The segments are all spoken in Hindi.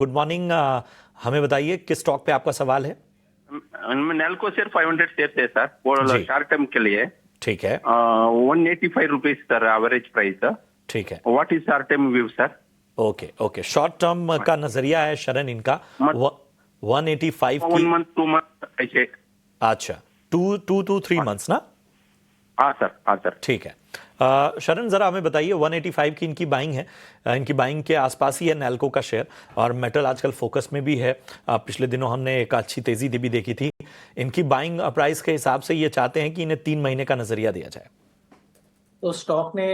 Good morning. हमें बताइए किस स्टॉक पे आपका सवाल है। नेल्को शेयर 500 शेयर है सर, वो जी शॉर्ट टर्म के लिए। ठीक है 185 रुपीज सर एवरेज प्राइस। ठीक है। What is short term view sir? Okay okay, short term का नजरिया है शरण इनका मत 185 1 की। मंथ 2 मंथ ऐसे। अच्छा, 2 to 3 months ना। हाँ सर, हाँ सर। ठीक है। शरण जरा हमें बताइए 185 की इनकी बाइंग है। इनकी बाइंग के आसपास ही है नैल्को का शेयर, और मेटल आजकल फोकस में भी है। पिछले दिनों हमने एक अच्छी तेजी भी देखी थी। इनकी बाइंग प्राइस के हिसाब से ये चाहते हैं कि इन्हें 3 महीने का नजरिया दिया जाए। तो स्टॉक ने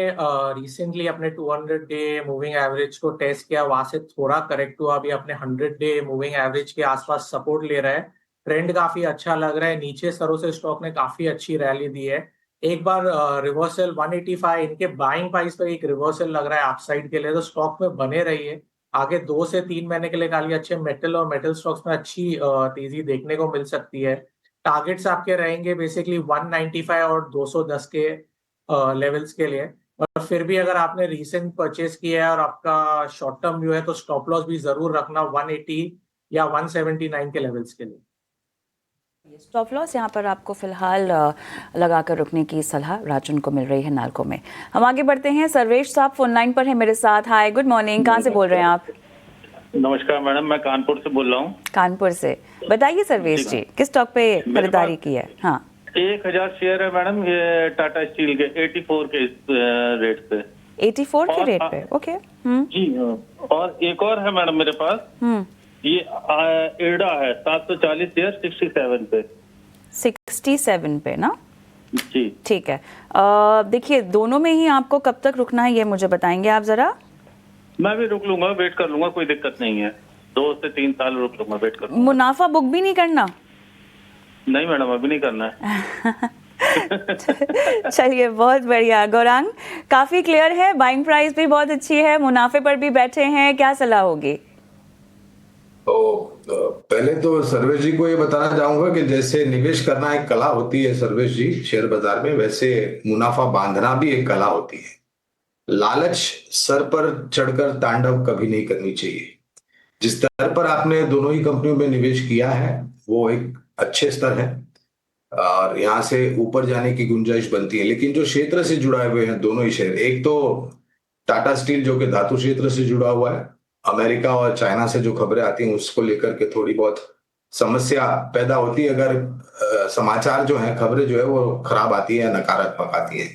रिसेंटली अपने 200 डे मूविंग एवरेज को टेस्ट किया, वहां से थोड़ा करेक्ट हुआ, अभी अपने 100 डे मूविंग एवरेज के आसपास सपोर्ट ले रहा है। ट्रेंड काफी अच्छा लग रहा है, नीचे स्तरों से स्टॉक ने काफी अच्छी रैली दी है। एक बार रिवर्सल 185 इनके बाइंग प्राइस पर एक रिवर्सल लग रहा है अपसाइड के लिए, तो स्टॉक में बने रहिए। आगे 2 से 3 महीने के लिए खाली अच्छे मेटल और मेटल स्टॉक्स में अच्छी तेजी देखने को मिल सकती है। टारगेट्स आपके रहेंगे बेसिकली 195 और 210 के लेवल्स के लिए। और फिर भी अगर आपने रीसेंट परचेस किया है और आपका शॉर्ट टर्म व्यू है, तो स्टॉप लॉस भी जरूर रखना 180 या 179 के लेवल्स के लिए। स्टॉप लॉस यहाँ पर आपको फिलहाल लगाकर रुकने की सलाह राजन को मिल रही है नाल्को में। हम आगे बढ़ते हैं। सर्वेश साहब फोन लाइन पर है मेरे साथ। हाय, गुड मॉर्निंग। कहाँ से बोल रहे हैं आप? नमस्कार मैडम, मैं कानपुर से बोल रहा हूँ। कानपुर से। बताइए सर्वेश जी, किस स्टॉक पे खरीदारी की है? हाँ, 1000 शेयर है मैडम, ये टाटा स्टील के 84 के रेट पे। 84 के रेट पे? ओके। जी हाँ। और एक और है मैडम मेरे पास, ये एडा है 740 शेयर 67 पे। 67 पे ना? जी ठीक है। देखिए, दोनों में ही आपको कब तक रुकना है ये मुझे बताएंगे आप जरा? मैं भी रुक लूंगा, वेट कर लूंगा, कोई दिक्कत नहीं है। 2 से 3 साल रुक लूंगा, वेट कर लूंगा। मुनाफा बुक भी नहीं करना? नहीं मैडम, अभी नहीं करना है। चलिए, बहुत बढ़िया गौरांग, काफी क्लियर है। बाइंग प्राइस भी बहुत अच्छी है, मुनाफे पर भी बैठे हैं, क्या सलाह होगी? तो पहले तो सर्वेश जी को ये बताना चाहूंगा कि जैसे निवेश करना एक कला होती है सर्वेश जी शेयर बाजार में, वैसे मुनाफा बांधना भी एक कला होती है। लालच सर पर चढ़कर तांडव कभी नहीं करनी चाहिए। जिस स्तर पर आपने दोनों ही कंपनियों में निवेश किया है वो एक अच्छे स्तर है, और यहाँ से ऊपर जाने की गुंजाइश बनती है। लेकिन जो क्षेत्र से जुड़े हुए हैं दोनों ही शेयर, एक तो टाटा स्टील जो कि धातु क्षेत्र से जुड़ा हुआ है, अमेरिका और चाइना से जो खबरें आती हैं उसको लेकर के थोड़ी बहुत समस्या पैदा होती है अगर समाचार जो है, खबरें जो है वो खराब आती है, नकारात्मक आती है।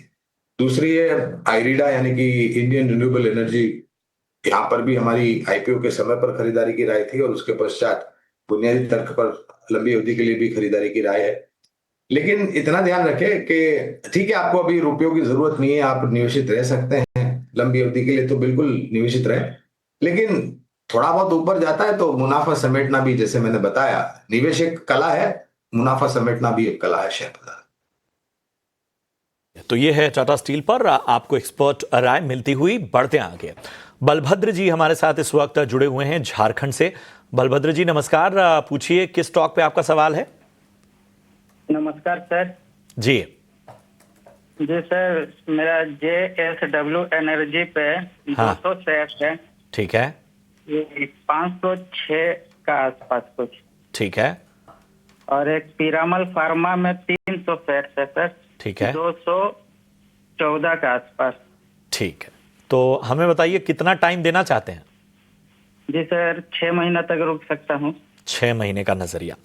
दूसरी है आईरीडा यानी कि इंडियन रिन्यूएबल एनर्जी। यहाँ पर भी हमारी आईपीओ के समय पर खरीदारी की राय थी, और उसके पश्चात बुनियादी तर्क पर लंबी अवधि के लिए भी खरीदारी की राय है। लेकिन इतना ध्यान रखें कि ठीक है, आपको अभी रुपयों की जरूरत नहीं है, आप निवेशित रह सकते हैं लंबी अवधि के लिए, तो बिल्कुल निवेशित रहे। लेकिन थोड़ा बहुत ऊपर जाता है तो मुनाफा समेटना भी, जैसे मैंने बताया, निवेश एक कला है, मुनाफा समेटना भी एक कला है शेयर बाजार। तो ये है टाटा स्टील पर आपको एक्सपर्ट राय मिलती हुई। बढ़ते हैं आगे। बलभद्र जी हमारे साथ इस वक्त जुड़े हुए हैं झारखंड से। बलभद्र जी नमस्कार, पूछिए किस स्टॉक पे आपका सवाल है। नमस्कार सर। जी जी सर, मेरा JSW एनर्जी पे हाँ। 200 शेयर है। ठीक है, ये 506 का आसपास कुछ। ठीक है, और एक पिरामल फार्मा में 300 शेयर है सर। ठीक है, 214 के आसपास। ठीक है। तो हमें बताइए कितना टाइम देना चाहते हैं। जी सर, 6 महीना तक रुक सकता हूँ। 6 महीने का नजरिया।